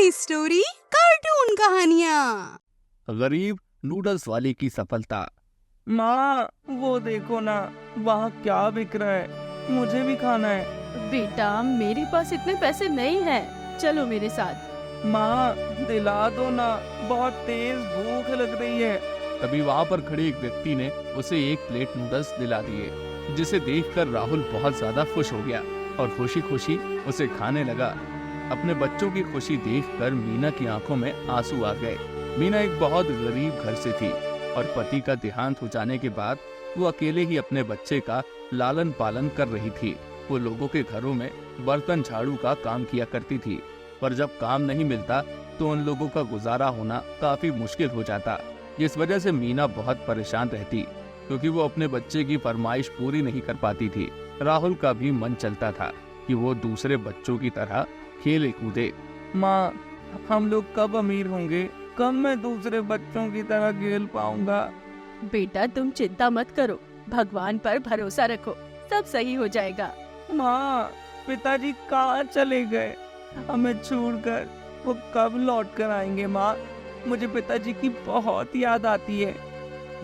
नई story cartoon कहानियाँ। गरीब नूडल्स वाले की सफलता। माँ वो देखो ना, वहाँ क्या बिक रहा है, मुझे भी खाना है। बेटा मेरे पास इतने पैसे नहीं हैं, चलो मेरे साथ। माँ दिला दो ना, बहुत तेज भूख लग रही है। तभी वहाँ पर खड़े एक व्यक्ति ने उसे एक प्लेट नूडल्स दिला दिए, जिसे देखकर राहुल बहुत ज्यादा खुश हो गया और खुशी खुशी उसे खाने लगा। अपने बच्चों की खुशी देखकर मीना की आंखों में आंसू आ गए। मीना एक बहुत गरीब घर से थी और पति का देहांत हो जाने के बाद वो अकेले ही अपने बच्चे का लालन पालन कर रही थी। वो लोगों के घरों में बर्तन झाड़ू का काम किया करती थी, पर जब काम नहीं मिलता तो उन लोगों का गुजारा होना काफी मुश्किल हो जाता। इस वजह से मीना बहुत परेशान रहती, क्योंकि वो अपने बच्चे की फरमाइश पूरी नहीं कर पाती थी। राहुल का भी मन चलता था कि वो दूसरे बच्चों की तरह खेले कूदे। माँ हम लोग कब अमीर होंगे, कब मैं दूसरे बच्चों की तरह खेल पाऊंगा। बेटा तुम चिंता मत करो, भगवान पर भरोसा रखो, सब सही हो जाएगा। माँ पिताजी कहाँ चले गए, हमें छोड़कर? वो कब लौट कर आएंगे? माँ मुझे पिताजी की बहुत याद आती है।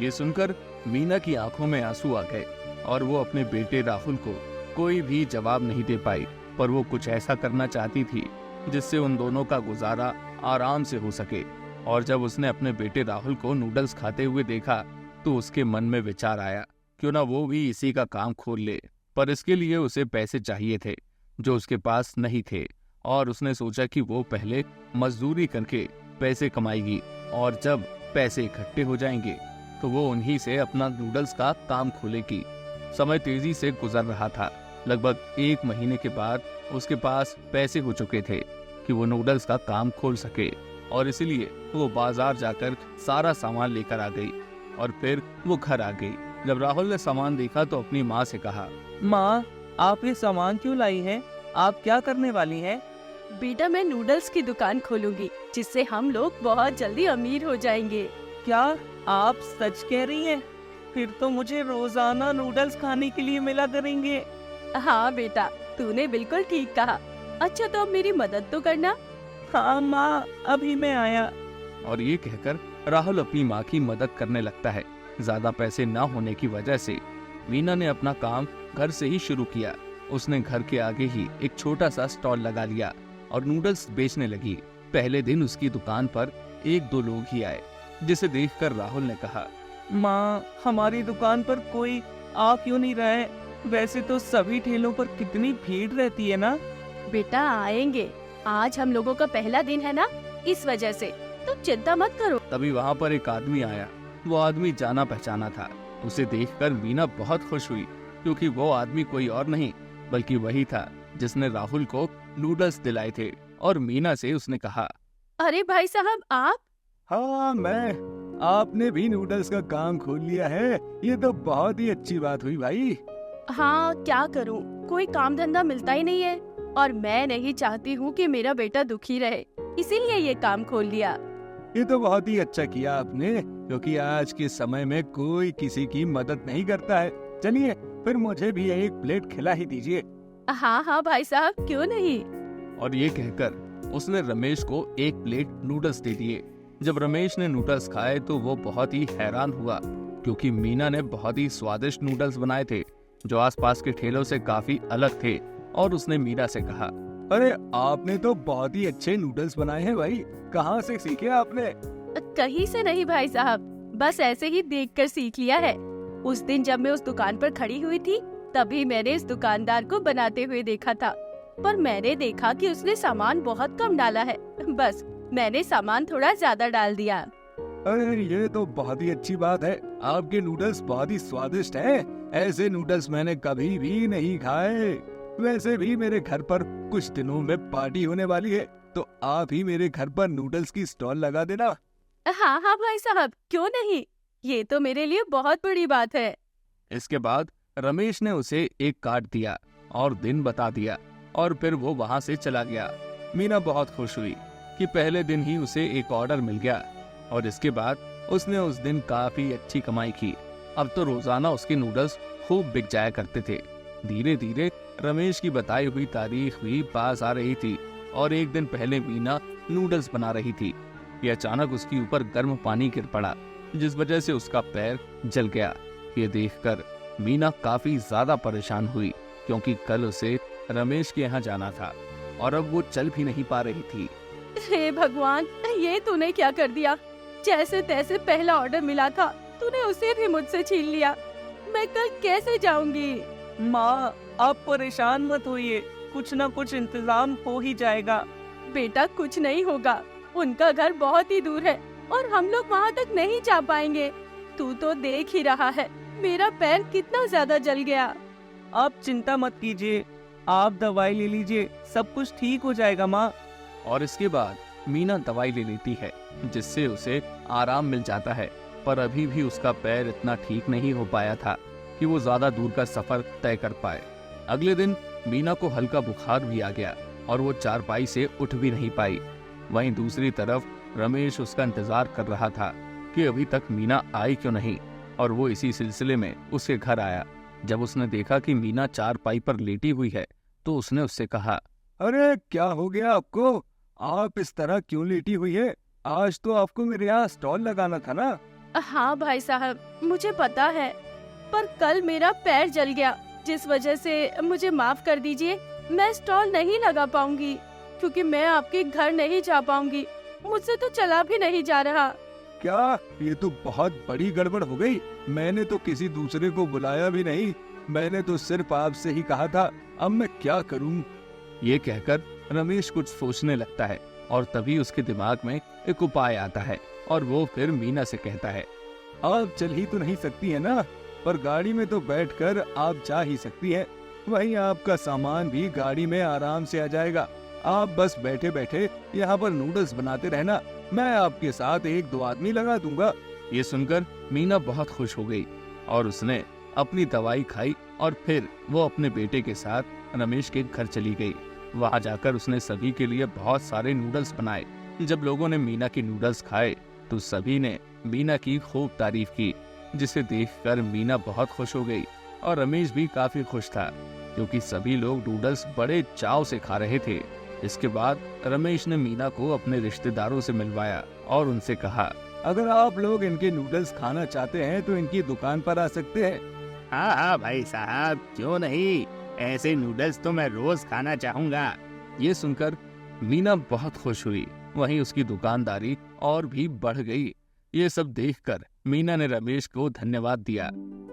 ये सुनकर मीना की आंखों में आंसू आ गए और वो अपने बेटे राहुल को कोई भी जवाब नहीं दे पाई, पर वो कुछ ऐसा करना चाहती थी जिससे उन दोनों का गुजारा आराम से हो सके। और जब उसने अपने बेटे राहुल को नूडल्स खाते हुए देखा तो उसके मन में विचार आया, क्यों ना वो भी इसी का काम खोल ले। पर इसके लिए उसे पैसे चाहिए थे जो उसके पास नहीं थे, और उसने सोचा कि वो पहले मजदूरी करके पैसे कमाएगी और जब पैसे इकट्ठे हो जाएंगे तो वो उन्हीं से अपना नूडल्स का काम खोलेगी। समय तेजी से गुजर रहा था। लगभग 1 महीने के बाद उसके पास पैसे हो चुके थे कि वो नूडल्स का काम खोल सके, और इसीलिए वो बाजार जाकर सारा सामान लेकर आ गई और फिर वो घर आ गई। जब राहुल ने सामान देखा तो अपनी माँ से कहा, माँ आप ये सामान क्यों लाई हैं? आप क्या करने वाली हैं? बेटा मैं नूडल्स की दुकान खोलूंगी, जिससे हम लोग बहुत जल्दी अमीर हो जाएंगे। क्या आप सच कह रही हैं? फिर तो मुझे रोजाना नूडल्स खाने के लिए मिला करेंगे। हाँ बेटा तूने बिल्कुल ठीक कहा। अच्छा तो अब मेरी मदद तो करना। हाँ माँ अभी मैं आया। और ये कहकर राहुल अपनी माँ की मदद करने लगता है। ज्यादा पैसे न होने की वजह से मीना ने अपना काम घर से ही शुरू किया। उसने घर के आगे ही एक छोटा सा स्टॉल लगा लिया और नूडल्स बेचने लगी। पहले दिन उसकी दुकान पर 1-2 लोग ही आए, जिसे देखकर राहुल ने कहा, माँ हमारी दुकान पर कोई आ क्यों नहीं रहा है? वैसे तो सभी ठेलों पर कितनी भीड़ रहती है ना। बेटा आएंगे, आज हम लोगों का पहला दिन है ना, इस वजह से तुम चिंता मत करो। तभी वहाँ पर एक आदमी आया। वो आदमी जाना पहचाना था। उसे देखकर मीना बहुत खुश हुई, क्योंकि वो आदमी कोई और नहीं बल्कि वही था जिसने राहुल को नूडल्स दिलाए थे। और मीना से उसने कहा, अरे भाई साहब आप? हाँ मैं। आपने भी नूडल्स का काम खोल लिया है, ये तो बहुत ही अच्छी बात हुई भाई। हाँ क्या करूँ, कोई काम धंधा मिलता ही नहीं है और मैं नहीं चाहती हूँ कि मेरा बेटा दुखी रहे, इसीलिए ये काम खोल लिया। ये तो बहुत ही अच्छा किया आपने, क्योंकि आज के समय में कोई किसी की मदद नहीं करता है। चलिए फिर मुझे भी एक प्लेट खिला ही दीजिए। हाँ हाँ भाई साहब क्यों नहीं। और ये कहकर उसने रमेश को 1 प्लेट नूडल्स दे दिए। जब रमेश ने नूडल्स खाए तो वो बहुत ही हैरान हुआ, क्योंकि मीना ने बहुत ही स्वादिष्ट नूडल्स बनाए थे जो आसपास के ठेलों से काफी अलग थे। और उसने मीना से कहा, अरे आपने तो बहुत ही अच्छे नूडल्स बनाए हैं भाई, कहाँ से सीखे आपने? कहीं से नहीं भाई साहब, बस ऐसे ही देखकर सीख लिया है। उस दिन जब मैं उस दुकान पर खड़ी हुई थी तभी मैंने इस दुकानदार को बनाते हुए देखा था, पर मैंने देखा कि उसने सामान बहुत कम डाला है, बस मैंने सामान थोड़ा ज्यादा डाल दिया। अरे ये तो बहुत ही अच्छी बात है, आपके नूडल्स बहुत ही स्वादिष्ट हैं। ऐसे नूडल्स मैंने कभी भी नहीं खाए। वैसे भी मेरे घर पर कुछ दिनों में पार्टी होने वाली है, तो आप ही मेरे घर पर नूडल्स की स्टॉल लगा देना। हाँ हाँ भाई साहब क्यों नहीं, ये तो मेरे लिए बहुत बड़ी बात है। इसके बाद रमेश ने उसे एक कार्ड दिया और दिन बता दिया, और फिर वो वहाँ से चला गया। मीना बहुत खुश हुई कि पहले दिन ही उसे एक ऑर्डर मिल गया, और इसके बाद उसने उस दिन काफी अच्छी कमाई की। अब तो रोजाना उसके नूडल्स खूब बिक जाया करते थे। धीरे धीरे रमेश की बताई हुई तारीख भी पास आ रही थी और एक दिन पहले मीना नूडल्स बना रही थी कि अचानक उसके ऊपर गर्म पानी गिर पड़ा, जिस वजह से उसका पैर जल गया। ये देखकर मीना काफी ज्यादा परेशान हुई, क्योंकि कल उसे रमेश के यहाँ जाना था और अब वो चल भी नहीं पा रही थी। हे भगवान, ये तूने क्या कर दिया? जैसे तैसे पहला ऑर्डर मिला था, तूने उसे भी मुझसे छीन लिया। मैं कल कैसे जाऊंगी? माँ, आप परेशान मत होइए, कुछ ना कुछ इंतजाम हो ही जाएगा। बेटा, कुछ नहीं होगा। उनका घर बहुत ही दूर है और हम लोग वहाँ तक नहीं जा पाएंगे। तू तो देख ही रहा है मेरा पैर कितना ज्यादा जल गया। आप चिंता मत कीजिए, आप दवाई ले लीजिए, सब कुछ ठीक हो जाएगा माँ। और इसके बाद मीना दवाई ले लेती है, जिससे उसे आराम मिल जाता है। पर अभी भी उसका पैर इतना ठीक नहीं हो पाया था कि वो ज्यादा दूर का सफर तय कर पाए। अगले दिन मीना को हल्का बुखार भी आ गया और वो चारपाई से उठ भी नहीं पाई। वहीं दूसरी तरफ रमेश उसका इंतजार कर रहा था कि अभी तक मीना आई क्यों नहीं, और वो इसी सिलसिले में उसके घर आया। जब उसने देखा कि मीना चारपाई पर लेटी हुई है, तो उसने उससे कहा, अरे क्या हो गया आपको? आप इस तरह क्यों लेटी हुई है? आज तो आपको मेरे यहाँ स्टॉल लगाना था ना। हाँ भाई साहब, मुझे पता है, पर कल मेरा पैर जल गया, जिस वजह से मुझे माफ कर दीजिए। मैं स्टॉल नहीं लगा पाऊंगी क्योंकि मैं आपके घर नहीं जा पाऊंगी। मुझसे तो चला भी नहीं जा रहा। क्या? ये तो बहुत बड़ी गड़बड़ हो गई। मैंने तो किसी दूसरे को बुलाया भी नहीं, मैंने तो सिर्फ आपसे ही कहा था। अब मैं क्या करूं? ये कहकर रमेश कुछ सोचने लगता है और तभी उसके दिमाग में एक उपाय आता है और वो फिर मीना से कहता है, आप चल ही तो नहीं सकती है ना, पर गाड़ी में तो बैठकर आप जा ही सकती है। वहीं आपका सामान भी गाड़ी में आराम से आ जाएगा। आप बस बैठे बैठे यहाँ पर नूडल्स बनाते रहना, मैं आपके साथ एक दो आदमी लगा दूंगा। ये सुनकर मीना बहुत खुश हो गई और उसने अपनी दवाई खाई और फिर वो अपने बेटे के साथ रमेश के घर चली गई। वहां जाकर उसने सभी के लिए बहुत सारे नूडल्स बनाए। जब लोगों ने मीना की नूडल्स खाए तो सभी ने मीना की खूब तारीफ की, जिसे देखकर मीना बहुत खुश हो गई और रमेश भी काफी खुश था, क्योंकि सभी लोग नूडल्स बड़े चाव से खा रहे थे। इसके बाद रमेश ने मीना को अपने रिश्तेदारों से मिलवाया और उनसे कहा, अगर आप लोग इनके नूडल्स खाना चाहते हैं तो इनकी दुकान पर आ सकते हैं। हाँ हाँ भाई साहब, क्यों नहीं, ऐसे नूडल्स तो मैं रोज खाना चाहूंगा। ये सुनकर मीना बहुत खुश हुई। वहीं उसकी दुकानदारी और भी बढ़ गई। ये सब देखकर मीना ने रमेश को धन्यवाद दिया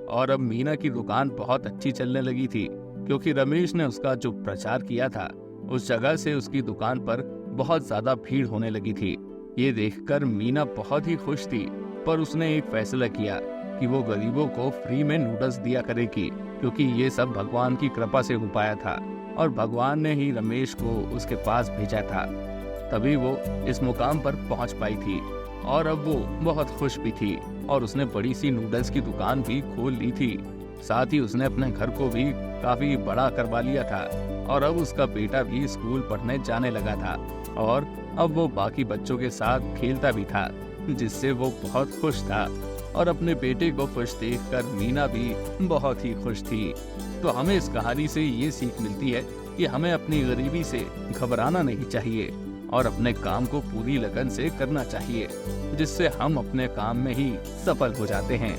और अब मीना की दुकान बहुत अच्छी चलने लगी थी, क्योंकि रमेश ने उसका जो प्रचार किया था उस जगह से उसकी दुकान पर बहुत ज्यादा भीड़ होने लगी थी। ये देखकर मीना बहुत ही खुश थी, पर उसने एक फैसला किया कि वो गरीबों को फ्री में नूडल्स दिया करेगी, क्योंकि ये सब भगवान की कृपा से हो पाया था और भगवान ने ही रमेश को उसके पास भेजा था। तभी वो इस मुकाम पर पहुंच पाई थी और अब वो बहुत खुश भी थी और उसने बड़ी सी नूडल्स की दुकान भी खोल ली थी। साथ ही उसने अपने घर को भी काफी बड़ा करवा लिया था और अब उसका बेटा भी स्कूल पढ़ने जाने लगा था और अब वो बाकी बच्चों के साथ खेलता भी था, जिससे वो बहुत खुश था। और अपने बेटे को खुश देखकर मीना भी बहुत ही खुश थी। तो हमें इस कहानी से ये सीख मिलती है कि हमें अपनी गरीबी से घबराना नहीं चाहिए और अपने काम को पूरी लगन से करना चाहिए, जिससे हम अपने काम में ही सफल हो जाते हैं।